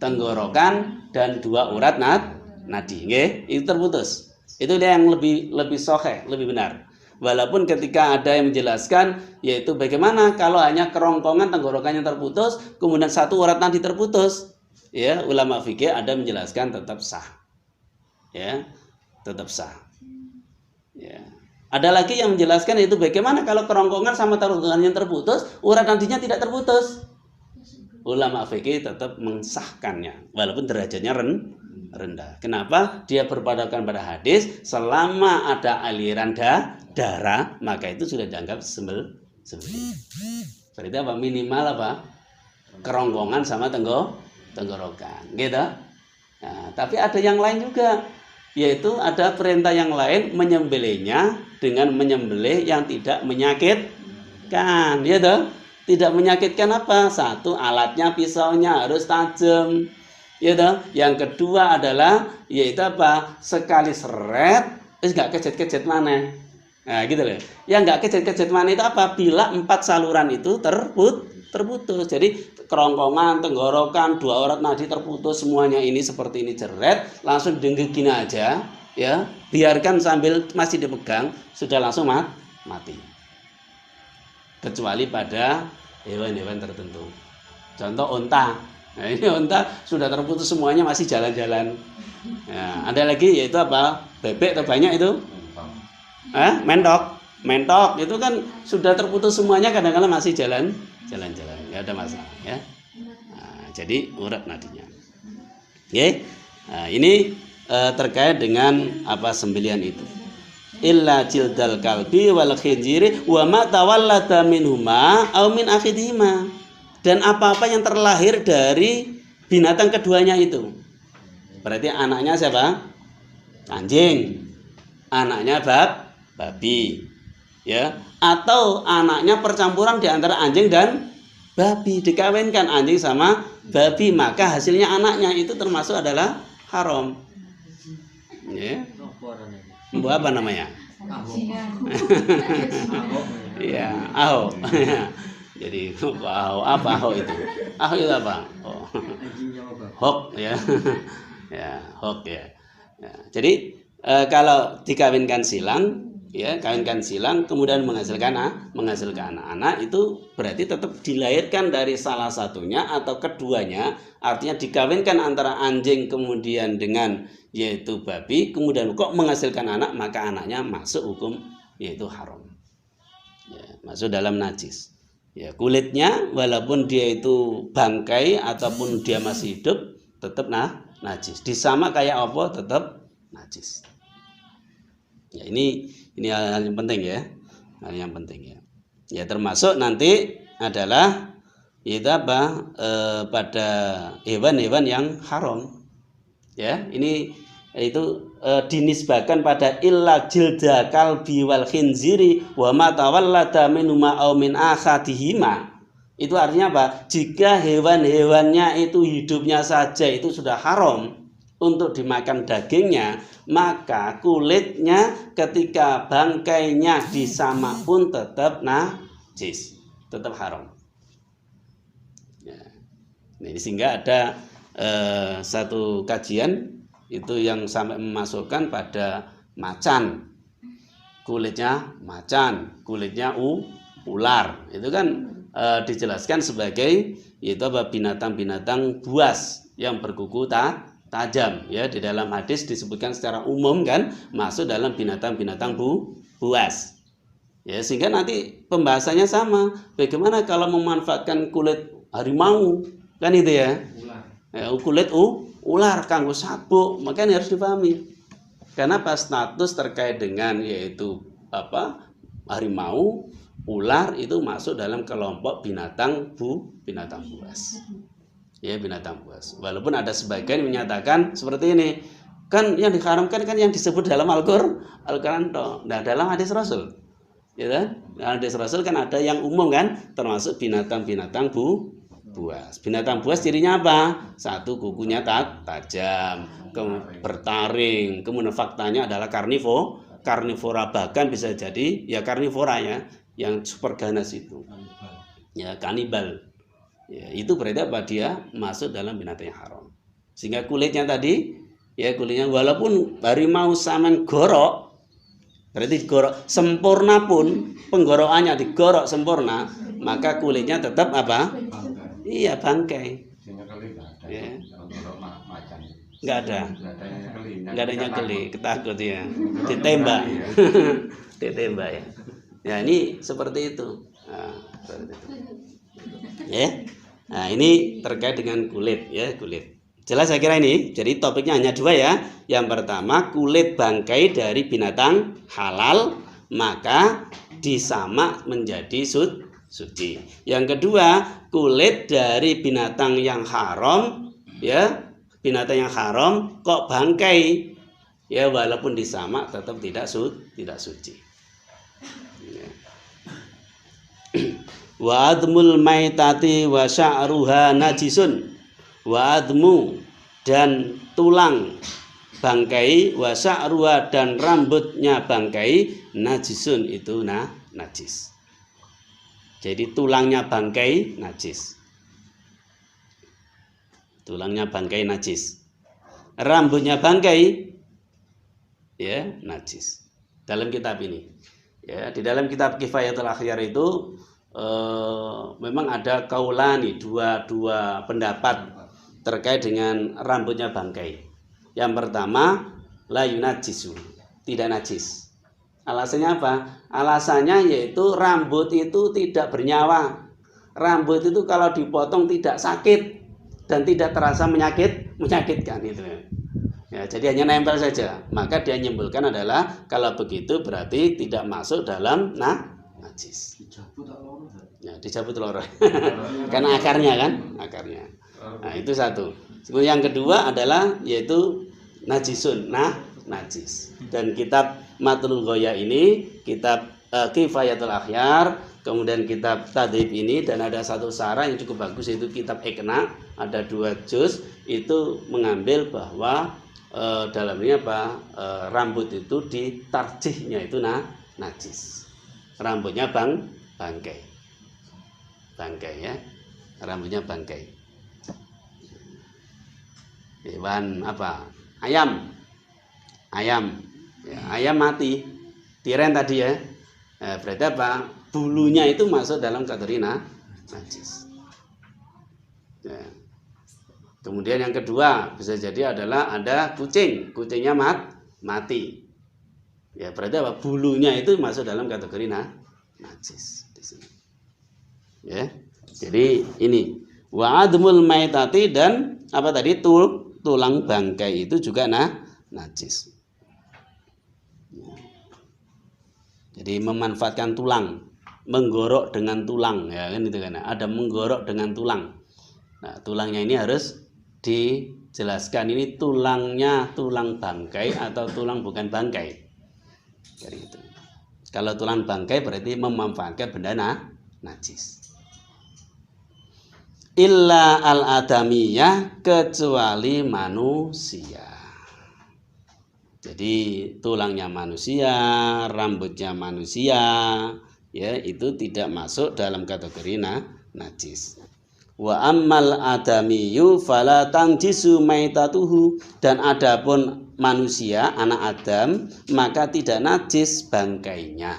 Speaker 1: tenggorokan, dan 2 urat nadi. Nggih, itu terputus. Itu dia yang lebih sahih, lebih benar. Walaupun ketika ada yang menjelaskan yaitu bagaimana kalau hanya kerongkongan tenggorokannya terputus, kemudian 1 urat nadi terputus. Ya, ulama fikih ada menjelaskan tetap sah. Ya, tetap sah. Ya. Ada lagi yang menjelaskan itu bagaimana kalau kerongkongan sama tenggorokannya terputus, urat nadinya tidak terputus. Ulama fikih tetap mensahkannya walaupun derajatnya rendah. Kenapa? Dia berpatokan pada hadis selama ada aliran darah maka itu sudah dianggap sembelih. Berarti apa? Minimal apa? Kerongkongan sama tenggorokan, gitu. Nah, tapi ada yang lain juga, yaitu ada perintah yang lain menyembelihnya dengan menyembelih yang tidak menyakitkan, gitu. Tidak menyakitkan apa? Satu, alatnya pisaunya harus tajam, gitu. Yang kedua adalah yaitu apa? Sekali seret, nggak kejet-kejet mana? Nah, gitu loh. Yang nggak kejet-kejet mana itu apa? Bila 4 saluran itu terputus. Jadi kerongkongan, tenggorokan, 2 urat nadi terputus, semuanya ini seperti ini jeret, langsung denggekin aja, ya, biarkan sambil masih dipegang, sudah langsung mati. Kecuali pada hewan-hewan tertentu. Contoh unta. Nah, ini unta sudah terputus semuanya masih jalan-jalan. Nah, ada lagi yaitu apa? Bebek terbanyak itu. Mentok itu kan sudah terputus semuanya, kadang-kadang masih jalan-jalan, nggak ada masalah, ya. Nah, jadi urat nadinya. Oke. Nah, ini terkait dengan apa sembelihan itu. Illa jildal kalbi wal khinziri wa ma tawallada minhuma aw min akhidihima. Dan apa-apa yang terlahir dari binatang keduanya itu. Berarti anaknya siapa? Anjing. Anaknya babi. Ya, atau anaknya percampuran di antara anjing dan babi, dikawinkan anjing sama babi, maka hasilnya anaknya itu termasuk adalah haram. Ya. Apa namanya? Iya, aho. Jadi aho itu? Aho itu apa? Oh. Hok ya. Ya, hok ya. Ya. Jadi kalau dikawinkan silang, ya, kawinkan silang kemudian menghasilkan anak-anak, itu berarti tetap dilahirkan dari salah satunya atau keduanya, artinya dikawinkan antara anjing kemudian dengan yaitu babi, kemudian kok menghasilkan anak, maka anaknya masuk hukum yaitu haram, ya, masuk dalam najis. Ya, kulitnya walaupun dia itu bangkai ataupun dia masih hidup tetap najis, disama kayak apa tetap najis. Ya, ini hal yang penting, ya, hal yang penting, ya. Ya, termasuk nanti adalah itu apa pada hewan-hewan yang haram, ya. Ini itu dinisbahkan pada illa jilda kalbi wal khinziri wa ma tawallada minhuma aw min akhadihima. Itu artinya apa? Jika hewan-hewannya itu hidupnya saja itu sudah haram untuk dimakan dagingnya, maka kulitnya ketika bangkainya disama pun tetap najis, tetap haram. Ya. Nah, sehingga ada satu kajian itu yang sampai memasukkan pada macan, kulitnya macan, kulitnya ular, itu kan dijelaskan sebagai yaitu apa binatang-binatang buas yang berkuku tajam, ya. Di dalam hadis disebutkan secara umum kan masuk dalam binatang-binatang buas, ya, sehingga nanti pembahasannya sama, bagaimana kalau memanfaatkan kulit harimau kan itu, ya, kulit ular kanggo sabuk, makanya harus dipahami. Karena pas status terkait dengan yaitu harimau, ular itu masuk dalam kelompok binatang buas. Ya, binatang buas. Walaupun ada sebagian yang menyatakan seperti ini. Kan yang diharamkan kan yang disebut dalam Al-Qur'an toh. Nah, dalam hadis Rasul. Ya kan? Hadis Rasul kan ada yang umum kan, termasuk binatang-binatang buas. Binatang buas cirinya apa? Satu, kukunya tajam, bertaring. Kemudian faktanya adalah karnivora, bahkan bisa jadi ya karnivora ya, yang super ganas itu. Ya, kanibal. Ya, itu berarti apa? Dia masuk dalam binatang yang haram. Sehingga kulitnya tadi ya, kulitnya walaupun harimau saman gorok, berarti digorok sempurna pun, penggorokannya digorok sempurna, maka kulitnya tetap apa? Iya, bangkai. Ya. Nggak ada nyekeli, ketakut ya, ditembak, ditembak ya. Ya, ini seperti itu. Nah, seperti itu. Ya. Nah, ini terkait dengan kulit ya, kulit. Jelas saya kira ini. Jadi topiknya hanya dua ya. Yang pertama, kulit bangkai dari binatang halal maka disamak menjadi suci. Yang kedua, kulit dari binatang yang haram ya, binatang yang haram kok bangkai ya, walaupun disamak tetap tidak suci. Ya. Wa admul maitati wa sya'ruha najisun. Wadmu dan tulang bangkai, wasa'ruha dan rambutnya bangkai, najisun itu najis. Jadi tulangnya bangkai najis. Tulangnya bangkai najis. Rambutnya bangkai ya najis. Dalam kitab ini. Ya, di dalam kitab Kifayatul Akhyar itu memang ada kaulani, dua pendapat terkait dengan rambutnya bangkai. Yang pertama, la yunajisu, tidak najis. Alasannya apa? Alasannya yaitu rambut itu tidak bernyawa. Rambut itu kalau dipotong tidak sakit dan tidak terasa menyakitkan itu. Ya, jadi hanya nempel saja. Maka dia nyimpulkan adalah kalau begitu berarti tidak masuk dalam najis. Ya, dicabut loro. Karena akarnya. Nah, itu satu. Kemudian yang kedua adalah yaitu najisun, najis. Dan kitab Matlul Ghoya ini, kitab Kifayatul Akhyar, kemudian kitab Tadrib ini, dan ada satu sarah yang cukup bagus yaitu kitab Iqna, ada 2 juz, itu mengambil bahwa dalam ini rambut itu ditarjihnya itu najis. Rambutnya bangkai ya, rambutnya bangkai. Hewan apa? Ayam ya, ayam mati, tiren tadi ya. Berarti apa? Bulunya itu masuk dalam kategori najis. Ya. Kemudian yang kedua bisa jadi adalah ada kucingnya mati. Ya, berarti apa? Bulunya itu masuk dalam kategori najis di sini. Ya. Jadi ini wa'admul maitati, dan apa tadi, tulang bangkai itu juga najis. Jadi memanfaatkan tulang, menggorok dengan tulang ya kan, itu kan. Ada menggorok dengan tulang. Nah, tulangnya ini harus dijelaskan, ini tulangnya tulang bangkai atau tulang bukan bangkai. Jadi itu. Kalau tulang bangkai berarti memanfaatkan benda najis. Illa al-adamiyah, kecuali manusia. Jadi tulangnya manusia, rambutnya manusia, ya itu tidak masuk dalam kategori najis. Wa ammal adamiyu fala tanjisu maitatuhu, dan adapun manusia anak Adam maka tidak najis bangkainya.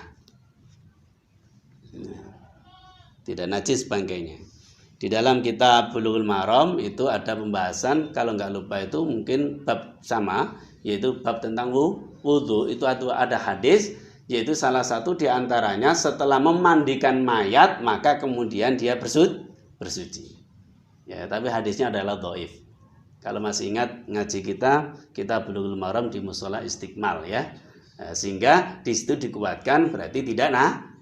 Speaker 1: Tidak najis bangkainya. Di dalam kitab Bulughul Maram itu ada pembahasan, kalau nggak lupa itu mungkin bab sama, yaitu bab tentang wudhu. Itu ada hadis, yaitu salah satu diantaranya setelah memandikan mayat maka kemudian dia bersuci. Ya, tapi hadisnya adalah dhaif. Kalau masih ingat ngaji kita Bulughul Maram di Mushola Istiqmal ya. Sehingga di situ dikuatkan berarti tidak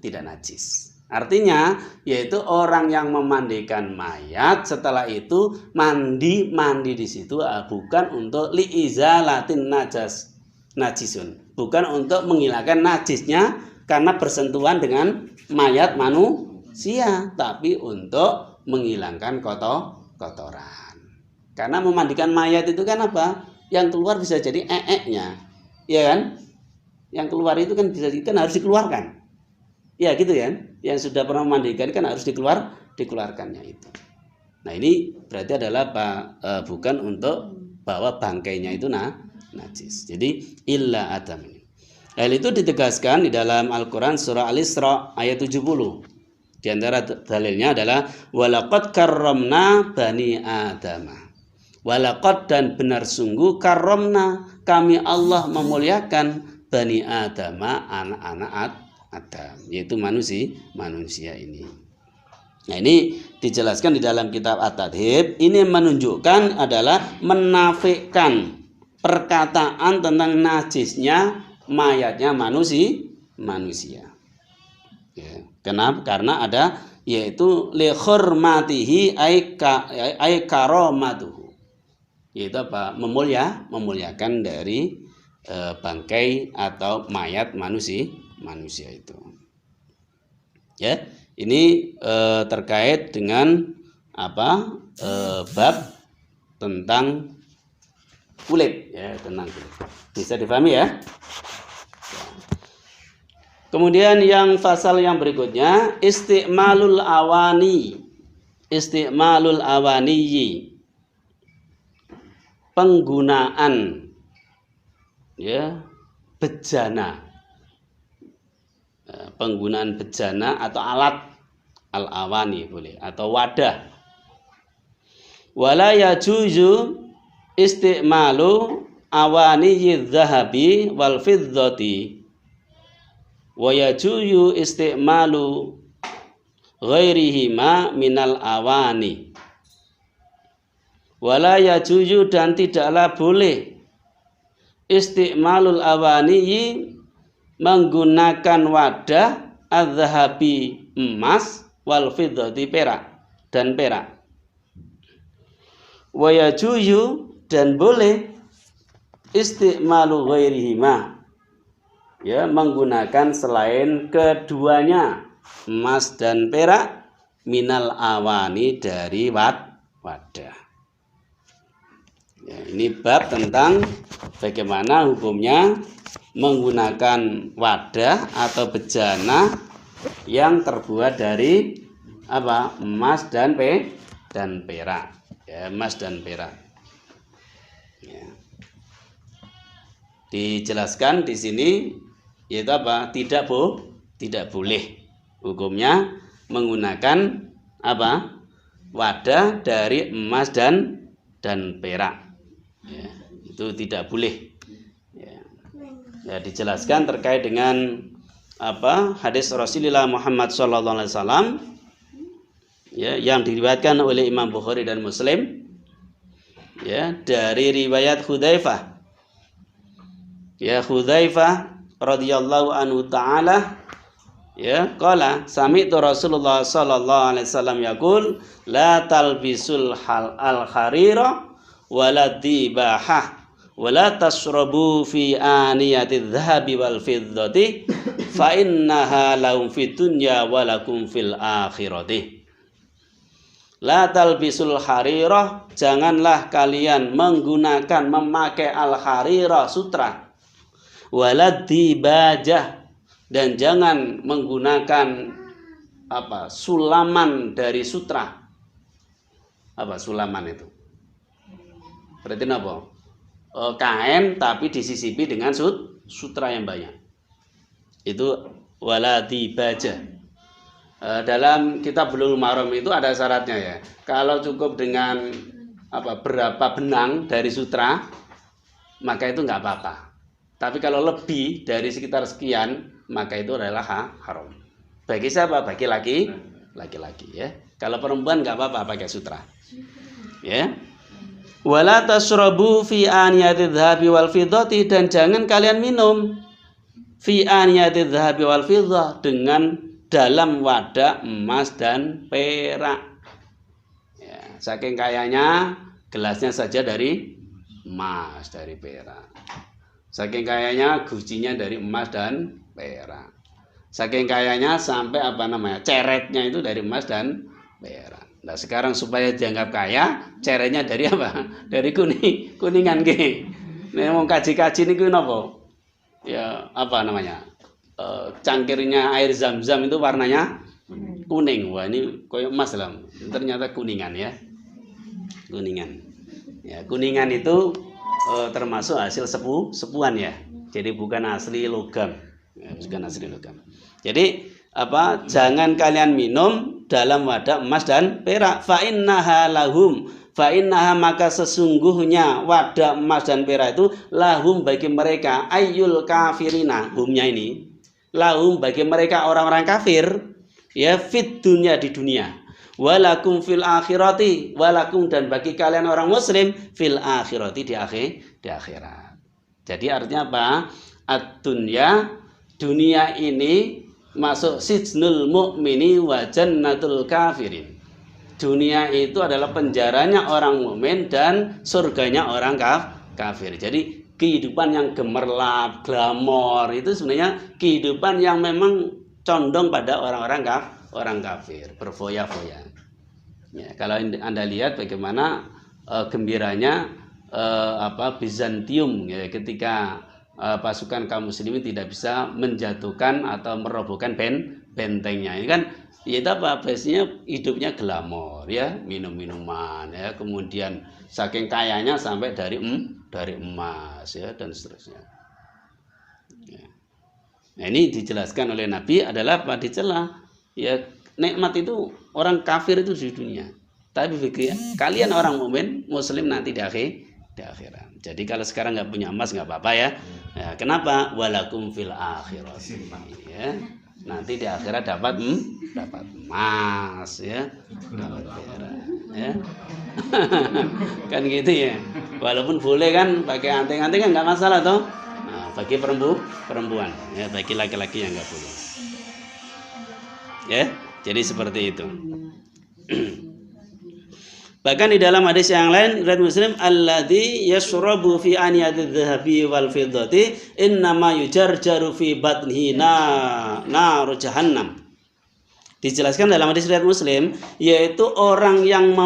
Speaker 1: najis. Artinya yaitu orang yang memandikan mayat setelah itu mandi di situ bukan untuk liizalatin najisun, bukan untuk menghilangkan najisnya karena bersentuhan dengan mayat manusia, tapi untuk menghilangkan kotoran. Karena memandikan mayat itu kan apa? Yang keluar bisa jadi nya, ya kan? Yang keluar itu kan bisa kan harus dikeluarkan. Ya gitu ya. Yang sudah pernah memandikan kan harus dikeluarkannya itu. Nah ini berarti adalah bukan untuk bahwa bangkainya itu najis. Jadi illa adam ini. Hal itu ditegaskan di dalam Al-Quran surah Al-Isra ayat 70. Di antara dalilnya adalah walaqad karramna bani adama. Walaqad dan benar sungguh karramna kami Allah memuliakan bani adama anak-anak Adam, yaitu manusia ini. Nah ini dijelaskan di dalam kitab At-Tadhib. Ini menunjukkan adalah menafikan perkataan tentang najisnya mayatnya manusia. Ya. Kenapa? Karena ada yaitu li hurmatihi ay karamatuhu. Yaitu apa? Memuliakan dari bangkai atau mayat manusia itu. Ya, ini terkait dengan apa? Bab tentang kulit ya, tentang kulit. Bisa dipahami ya? Kemudian yang pasal yang berikutnya isti'malul awani. Isti'malul awaniyi. Penggunaan ya bejana, penggunaan bejana atau alat al-awani boleh atau wadah. Wala yajuzu isti'malu awani dzahabi wal fiddati wa yajuzu isti'malu ghairihima minal awani. Wala yajuzu dan tidaklah boleh isti'malul awaniyi menggunakan wadah adzahabi emas wal fiddati perak dan perak. Wa yajuzu dan boleh isti'malu ghairihima ya menggunakan selain keduanya emas dan perak minal awani dari wadah. Ya, ini bab tentang bagaimana hukumnya menggunakan wadah atau bejana yang terbuat dari apa? Emas dan perak. Ya, emas dan perak. Ya. Dijelaskan di sini yaitu apa? Tidak boleh hukumnya menggunakan apa? Wadah dari emas dan perak. Ya, itu tidak boleh. Ya, dijelaskan terkait dengan apa hadis Rasulullah Muhammad SAW ya, yang diriwayatkan oleh Imam Bukhari dan Muslim ya, dari riwayat Hudzaifah ya, Hudzaifah radhiyallahu anhu ta'ala ya, qala sami'tu Rasulullah sallallahu alaihi wasallam yaqul la talbisul al-kharira wala dibahah wala tasrabu fi aniyati dhahabi wal fiddati fa innaha lahum fid dunya wa lakum fil akhirati. La talbisul harirah, janganlah kalian memakai al-harirah sutra, walad dibajah, dan jangan menggunakan apa sulaman dari sutra. Apa sulaman itu? Berarti apa? Kain tapi disisipi dengan sutra yang banyak. Itu walad dibajah. Dalam kitab Bulughul Maram itu ada syaratnya ya. Kalau cukup dengan berapa benang dari sutra, maka itu nggak apa-apa. Tapi kalau lebih dari sekitar sekian, maka itu adalah haram. Bagi siapa? Bagi laki-laki ya. Kalau perempuan nggak apa-apa pakai sutra. Ya. Wala tasrabu fi aniyati dhahabi wal fiddati, dan jangan kalian minum fi aniyati dhahabi wal fiddah, dengan dalam wadah emas dan perak. Ya, saking kayanya gelasnya saja dari emas, dari perak. Saking kayanya gucinya dari emas dan perak. Saking kayanya sampai ceretnya itu dari emas dan perak. Nah, sekarang supaya dianggap kaya, ceretnya dari apa? Dari kuningan nggih. Nek wong kaji-kaji niku napa? Ya, cangkirnya air zam-zam itu warnanya kuning. Wah, ini koyo emas lah. Ternyata kuningan ya. Kuningan. Ya, kuningan itu termasuk hasil sepuan ya. Jadi bukan asli logam. Ya, bukan asli logam. Jadi jangan kalian minum dalam wadah emas dan perak. Fa innaha lahum, maka sesungguhnya wadah emas dan perak itu lahum bagi mereka, ayyul kafirina, humnya ini lahum bagi mereka orang-orang kafir, ya, fit dunya, di dunia, walakum fil akhirati, walakum dan bagi kalian orang muslim fil akhirati, di akhirat. Jadi artinya apa? Ad-dunya, dunia ini masuk sijnul mu'mini wa jannatul kafirin. Dunia itu adalah penjaranya orang mukmin dan surganya orang kafir. Jadi kehidupan yang gemerlap, glamor itu sebenarnya kehidupan yang memang condong pada orang kafir, berfoya-foya. Ya, kalau Anda lihat bagaimana gembiranya Bizantium ya, ketika pasukan kaum muslimin tidak bisa menjatuhkan atau merobohkan bentengnya. Ini kan ya biasanya hidupnya glamor ya, minum-minuman ya, kemudian saking kayanya sampai dari emas ya, dan seterusnya. Ya. Nah, ini dijelaskan oleh Nabi adalah dicela ya, nikmat itu orang kafir itu di dunia, tapi bagi kalian orang mukmin muslim nanti di akhirat. Jadi kalau sekarang nggak punya emas nggak apa-apa ya. Ya, kenapa? Walakum fil akhirat. Ya, nanti di akhirat dapat emas ya. Dapat perak ya. Kan gitu ya. Walaupun boleh kan pakai anting-anting kan nggak masalah toh. Nah, bagi perempuan ya, bagi laki-laki yang nggak boleh. Ya, jadi seperti itu. Bahkan di dalam hadis yang lain riwayat Muslim, alladzi yashrabu fi aniyati dhahabi wal fiddati innama yujarjaru fi batnihi nar jahannam. Dijelaskan dalam hadis riwayat Muslim, yaitu orang yang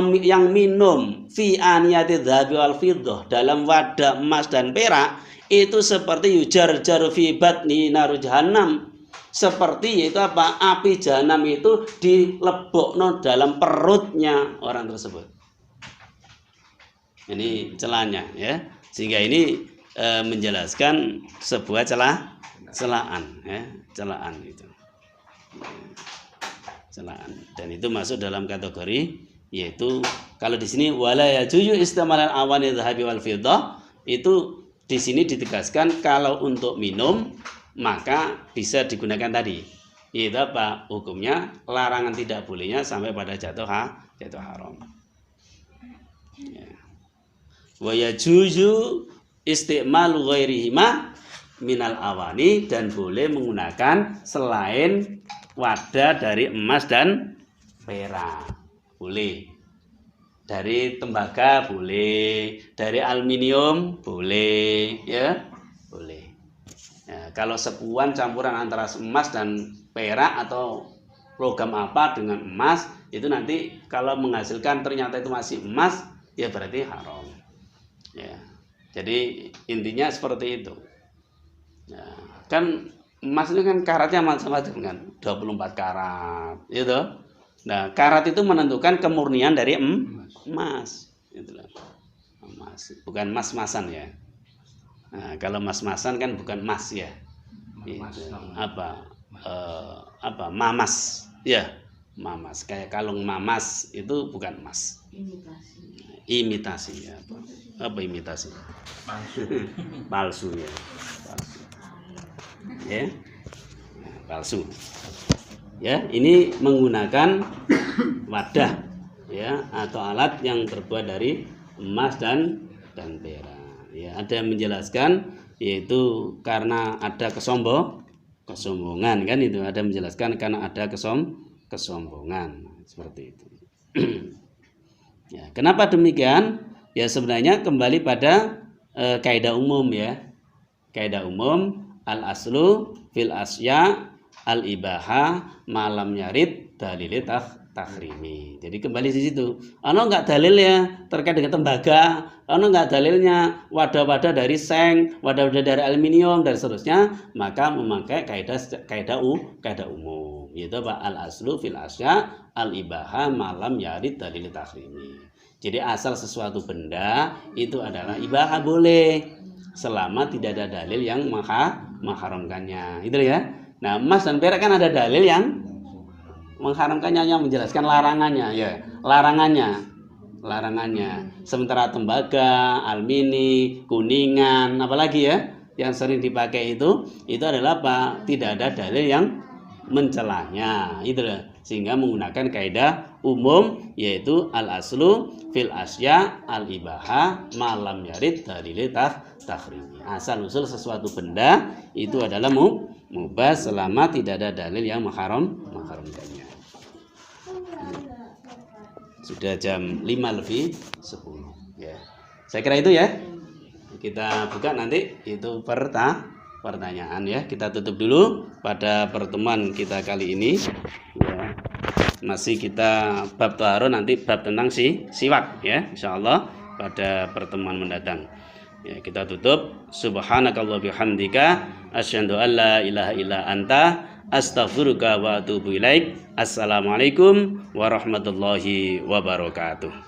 Speaker 1: minum fi aniyati dhahabi wal fiddah, dalam wadah emas dan perak, itu seperti yujarjaru fi batnihi nar jahannam. Seperti yaitu api jahanam itu dilebokno dalam perutnya orang tersebut. Ini celahnya ya, sehingga ini menjelaskan sebuah celaan ya, celaan itu, celaan, dan itu masuk dalam kategori, yaitu kalau di sini wala yajuzu istimalan awani dhahabi wal fiddah, itu di sini ditegaskan kalau untuk minum maka bisa digunakan tadi, yaitu hukumnya larangan tidak bolehnya sampai pada jatuh haram. Ya. Wa yajuzu istimalu ghairihima minal awani, dan boleh menggunakan selain wadah dari emas dan perak, boleh. Dari tembaga boleh, dari aluminium boleh ya, boleh. Ya, kalau sepuan campuran antara emas dan perak atau logam apa dengan emas, itu nanti kalau menghasilkan ternyata itu masih emas, ya berarti haram. Ya, jadi intinya seperti itu. Ya, kan emas itu kan karatnya macam-macam kan, 24 karat, gitu. Nah, karat itu menentukan kemurnian dari emas, itulah. Emas, bukan mas-masan ya. Nah, kalau mas-masan kan bukan emas ya. Itu, mamas, ya, mamas. Kayak kalung mamas itu bukan emas. Imitasi ya. Apa imitasi? Palsu ya. Palsu. Ya. Palsu. Ya, ini menggunakan wadah ya, atau alat yang terbuat dari emas dan perak. Ya, ada yang menjelaskan yaitu karena ada kesombongan kan itu, ada menjelaskan karena ada kesombongan seperti itu. Ya, kenapa demikian? Ya sebenarnya kembali pada kaidah umum ya. Kaidah umum al aslu fil asya al ibaha malam yarid dalil takhrimi. Jadi kembali di situ. Ono enggak dalilnya terkait dengan tembaga, ono enggak dalilnya wadah-wadah dari seng, wadah-wadah dari aluminium dan seterusnya, maka memakai kaidah umum. Yaitu al aslu fil asya al ibaha malam yarid dalil takhrimi. Jadi asal sesuatu benda itu adalah ibaha boleh selama tidak ada dalil yang mengharamkannya. Itu ya. Nah, emas dan perak kan ada dalil yang mengharamkannya, yang menjelaskan larangannya ya. Larangannya. Sementara tembaga, almini, kuningan, apalagi ya yang sering dipakai itu adalah apa? Tidak ada dalil yang mencelanya. Itu loh. Sehingga menggunakan kaidah umum yaitu al aslu fil asya al ibaha malam yarid dalil takhrimi. Asal usul sesuatu benda itu adalah mubah selama tidak ada dalil yang mengharamkannya. Sudah jam 5:10 ya. Saya kira itu ya. Kita buka nanti itu pertanyaan ya. Kita tutup dulu pada pertemuan kita kali ini ya. Masih kita bab taharun, nanti bab tentang siwak ya, insyaallah pada pertemuan mendatang. Ya, kita tutup. Subhanakallah bihamdika asyhadu an la ilaha illa anta astaghfiruka wa atubu ilaik. Assalamualaikum warahmatullahi wabarakatuh.